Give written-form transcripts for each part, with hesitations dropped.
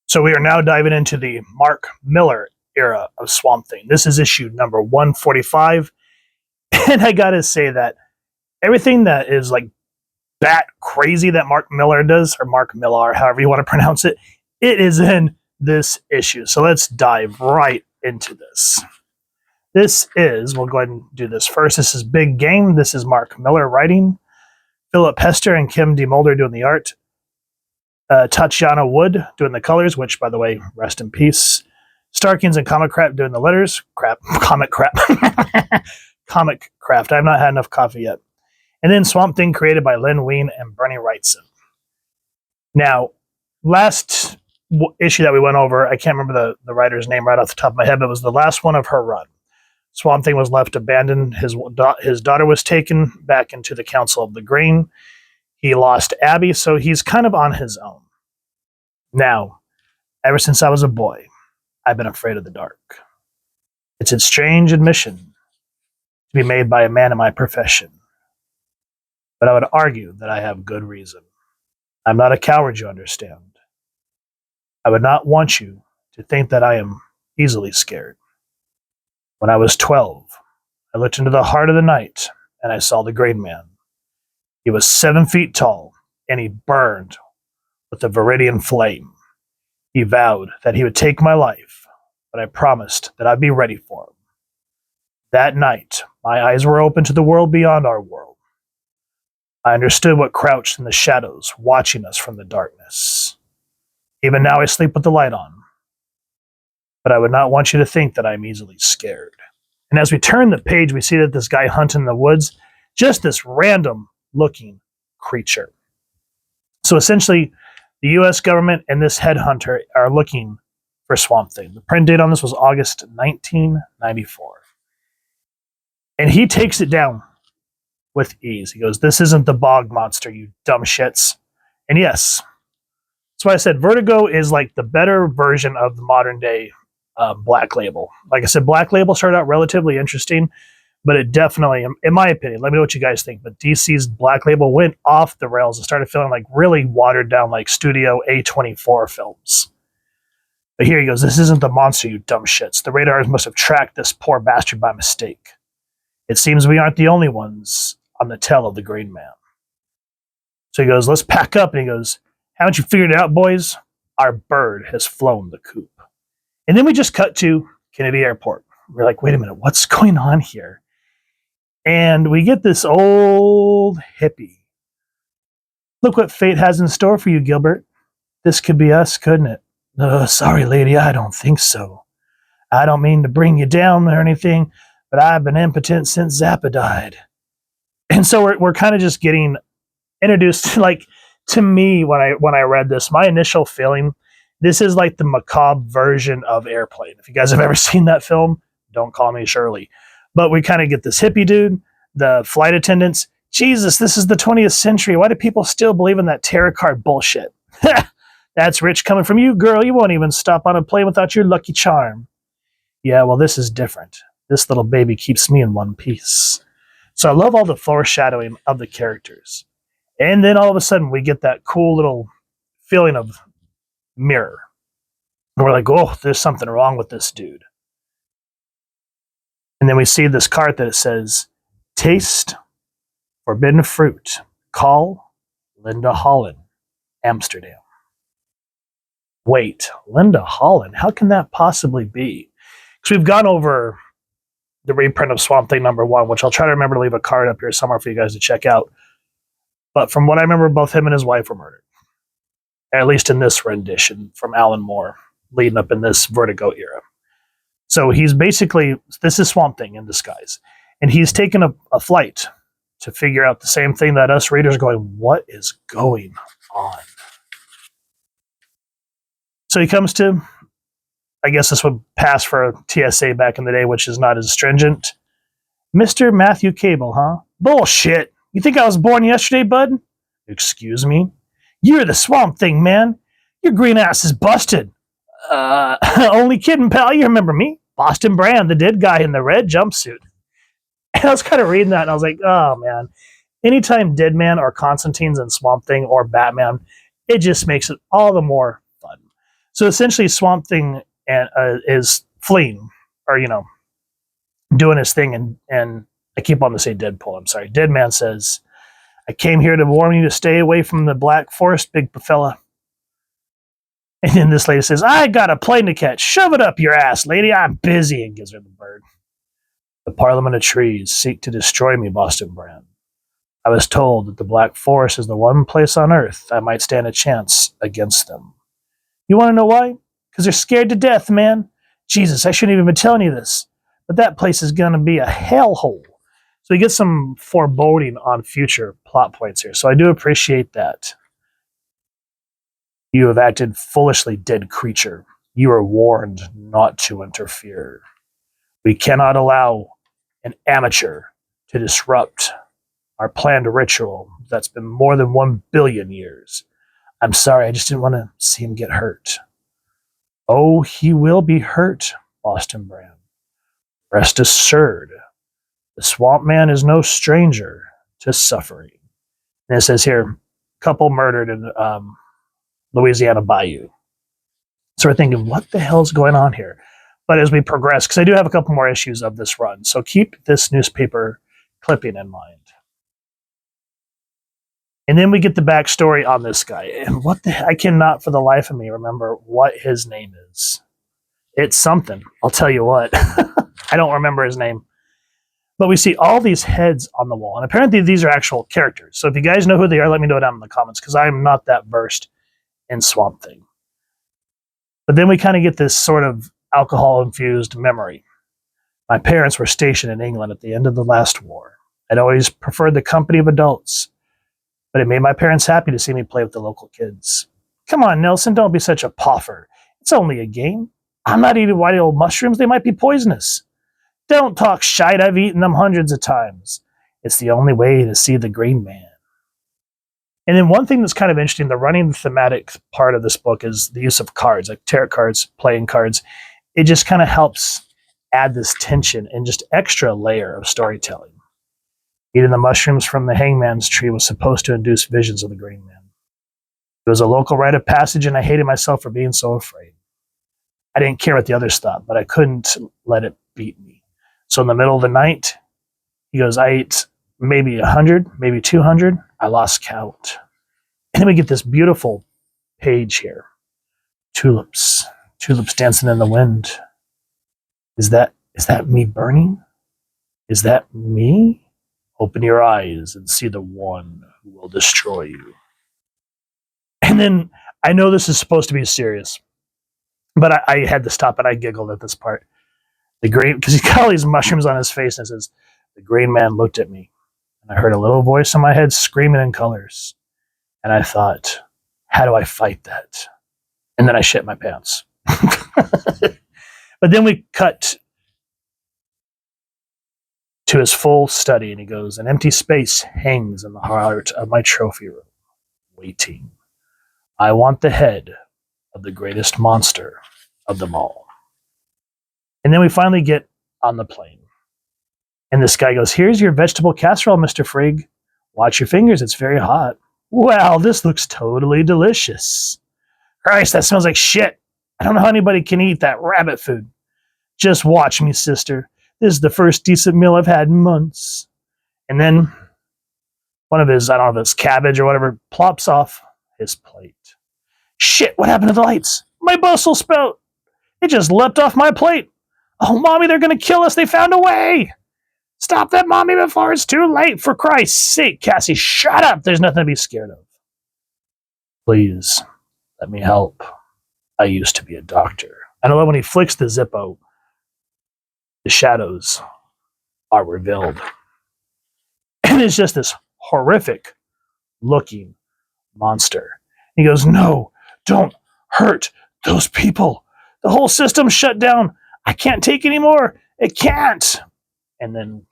So we are now diving into the Mark Millar era of Swamp Thing. This is issue number 145. And I gotta say that everything that is like bat crazy that Mark Millar does, or Mark Millar, however you want to pronounce it, it is in this issue. So let's dive right into this. We'll go ahead and do this first. This is Big Game. This is Mark Millar writing. Philip Hester and Kim DeMulder doing the art. Tatjana Wood doing the colors, which, by the way, rest in peace. Starkings and Comicraft doing the letters. Comicraft. Comicraft. I've not had enough coffee yet. And then Swamp Thing created by Lynn Wein and Bernie Wrightson. Now, last issue that we went over, I can't remember the writer's name right off the top of my head, but it was the last one of her run. Swamp Thing was left abandoned. His daughter was taken back into the Council of the Green. He lost Abby, so he's kind of on his own. Now, ever since I was a boy, I've been afraid of the dark. It's a strange admission to be made by a man in my profession. But I would argue that I have good reason. I'm not a coward, you understand. I would not want you to think that I am easily scared. When I was 12, I looked into the heart of the night and I saw the Green Man. He was 7 feet tall and he burned with a viridian flame. He vowed that he would take my life, but I promised that I'd be ready for him. That night, my eyes were open to the world beyond our world. I understood what crouched in the shadows, watching us from the darkness. Even now I sleep with the light on. But I would not want you to think that I'm easily scared. And as we turn the page, we see that this guy hunting in the woods, just this random looking creature. So essentially, the U.S. government and this headhunter are looking for Swamp Thing. The print date on this was August 1994. And he takes it down with ease. He goes, "This isn't the bog monster, you dumb shits." And yes, that's why I said Vertigo is like the better version of the modern day Black Label. Like I said, Black Label started out relatively interesting, but it definitely, in my opinion, let me know what you guys think, but DC's Black Label went off the rails and started feeling like really watered down, like Studio A24 films. But here he goes, "This isn't the monster, you dumb shits. The radars must have tracked this poor bastard by mistake. It seems we aren't the only ones on the tail of the Green Man." So he goes, "Let's pack up." And he goes, "Haven't you figured it out, boys? Our bird has flown the coop." And then we just cut to Kennedy Airport. We're like, wait a minute, what's going on here? And we get this old hippie. "Look what fate has in store for you, Gilbert. This could be us, couldn't it?" Sorry, lady, I don't think so. I don't mean to bring you down or anything, but I've been impotent since Zappa died." And so we're kind of just getting introduced to, like, to me, when I read this, my initial feeling, this is like the macabre version of Airplane. If you guys have ever seen that film, don't call me Shirley. But we kind of get this hippie dude, the flight attendants. Jesus, this is the 20th century. Why do people still believe in that tarot card bullshit? That's rich coming from you, girl. You won't even stop on a plane without your lucky charm. Yeah, well, this is different. This little baby keeps me in one piece. So I love all the foreshadowing of the characters. And then all of a sudden we get that cool little feeling of mirror. And we're like, oh, there's something wrong with this dude. And then we see this card that it says, "Taste forbidden fruit. Call Linda Holland, Amsterdam." Wait, Linda Holland? How can that possibly be? Because we've gone over the reprint of Swamp Thing #1, which I'll try to remember to leave a card up here somewhere for you guys to check out. But from what I remember, both him and his wife were murdered. At least in this rendition from Alan Moore, leading up in this Vertigo era. So he's basically, this is Swamp Thing in disguise. And he's taken a flight to figure out the same thing that us readers are going, what is going on? So he comes to, I guess this would pass for TSA back in the day, which is not as stringent. "Mr. Matthew Cable, huh?" "Bullshit. You think I was born yesterday, bud?" "Excuse me?" "You're the Swamp Thing, man. Your green ass is busted." Only kidding, pal. You remember me. Boston Brand, the dead guy in the red jumpsuit." And I was kind of reading that, and I was like, oh, man. Anytime Dead Man or Constantine's in Swamp Thing or Batman, it just makes it all the more fun. So essentially, Swamp Thing is fleeing, or doing his thing, and I keep on to say Deadpool. I'm sorry. Deadman says, "I came here to warn you to stay away from the Black Forest, big fella." And then this lady says, "I got a plane to catch. Shove it up your ass, lady. I'm busy," and gives her the bird. "The Parliament of Trees seek to destroy me, Boston Brand. I was told that the Black Forest is the one place on Earth I might stand a chance against them. You want to know why? Because they're scared to death, man. Jesus, I shouldn't even be telling you this, but that place is going to be a hellhole." So we get some foreboding on future plot points here. So I do appreciate that. "You have acted foolishly, dead creature. You are warned not to interfere. We cannot allow an amateur to disrupt our planned ritual that's been more than 1 billion years. I'm sorry, I just didn't want to see him get hurt." "Oh, he will be hurt, Boston Brand. Rest assured, the Swamp Man is no stranger to suffering." And it says here, couple murdered in Louisiana Bayou. So we're thinking, what the hell's going on here? But as we progress, because I do have a couple more issues of this run, so keep this newspaper clipping in mind. And then we get the backstory on this guy. And I cannot for the life of me remember what his name is. It's something. I'll tell you what. I don't remember his name. But we see all these heads on the wall. And apparently these are actual characters. So if you guys know who they are, let me know down in the comments, because I'm not that versed in Swamp Thing. But then we kind of get this sort of alcohol-infused memory. My parents were stationed in England at the end of the last war. I'd always preferred the company of adults, but it made my parents happy to see me play with the local kids. Come on, Nelson, don't be such a poffer. It's only a game. I'm not eating white old mushrooms. They might be poisonous. Don't talk shite. I've eaten them hundreds of times. It's the only way to see the Green Man. And then one thing that's kind of interesting, the running thematic part of this book is the use of cards, like tarot cards, playing cards. It just kind of helps add this tension and just extra layer of storytelling. Eating the mushrooms from the hangman's tree was supposed to induce visions of the Green Man. It was a local rite of passage, and I hated myself for being so afraid. I didn't care what the others thought, but I couldn't let it beat me. So in the middle of the night, he goes, I ate maybe 100, maybe 200. I lost count. And then we get this beautiful page here. Tulips dancing in the wind. Is that me burning? Is that me? Open your eyes and see the one who will destroy you. And then I know this is supposed to be serious, but I had to stop and I giggled at this part. Because he's got all these mushrooms on his face, and it says, the Green Man looked at me, and I heard a little voice in my head screaming in colors. And I thought, how do I fight that? And then I shit my pants. But then we cut to his full study, and he goes, an empty space hangs in the heart of my trophy room, waiting. I want the head of the greatest monster of them all. And then we finally get on the plane. And this guy goes, here's your vegetable casserole, Mr. Frigg. Watch your fingers, it's very hot. Wow, this looks totally delicious. Christ, that smells like shit. I don't know how anybody can eat that rabbit food. Just watch me, sister. This is the first decent meal I've had in months. And then one of his, I don't know if it's cabbage or whatever, plops off his plate. Shit, what happened to the lights? My Brussels sprout. It just leapt off my plate. Oh, Mommy, they're going to kill us. They found a way. Stop that, Mommy, before it's too late. For Christ's sake, Cassie, shut up. There's nothing to be scared of. Please, let me help. I used to be a doctor. And I love when he flicks the Zippo, the shadows are revealed. And it's just this horrific looking monster. He goes, no, don't hurt those people. The whole system's shut down. I can't take any more. It can't. And then,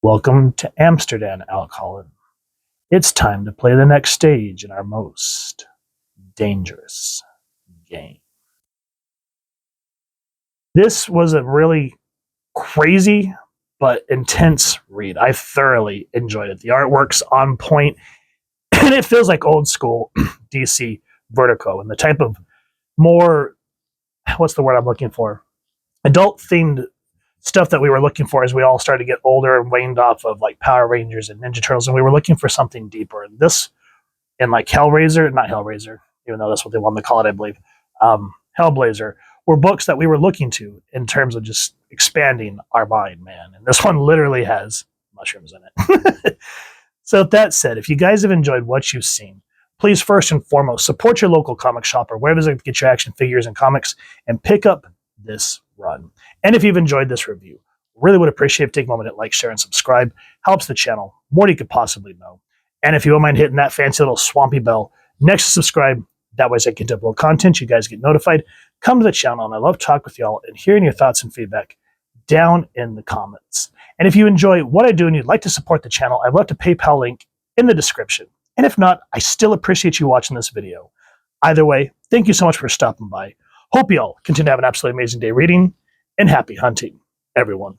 welcome to Amsterdam, Alcoholin. It's time to play the next stage in our most dangerous game. This was a really crazy but intense read. I thoroughly enjoyed it. The artwork's on point, and it feels like old school DC Vertigo and the type of more, what's the word I'm looking for? Adult themed stuff that we were looking for as we all started to get older and waned off of like Power Rangers and Ninja Turtles, and we were looking for something deeper. And this, and like Hellraiser, not Hellraiser, even though that's what they wanted to call it, I believe, Hellblazer, were books that we were looking to in terms of just expanding our mind, man. And this one literally has mushrooms in it. So with that said, if you guys have enjoyed what you've seen, please first and foremost support your local comic shop or wherever you get your action figures and comics, and pick up this run. And if you've enjoyed this review, really would appreciate if you take a moment to like, share, and subscribe. Helps the channel more than you could possibly know. And if you don't mind hitting that fancy little swampy bell next to subscribe, that way as I get to upload content, you guys get notified. Come to the channel, and I love talking with y'all and hearing your thoughts and feedback down in the comments. And if you enjoy what I do and you'd like to support the channel, I've left a PayPal link in the description. And if not, I still appreciate you watching this video. Either way, thank you so much for stopping by. Hope y'all continue to have an absolutely amazing day reading, and happy hunting, everyone.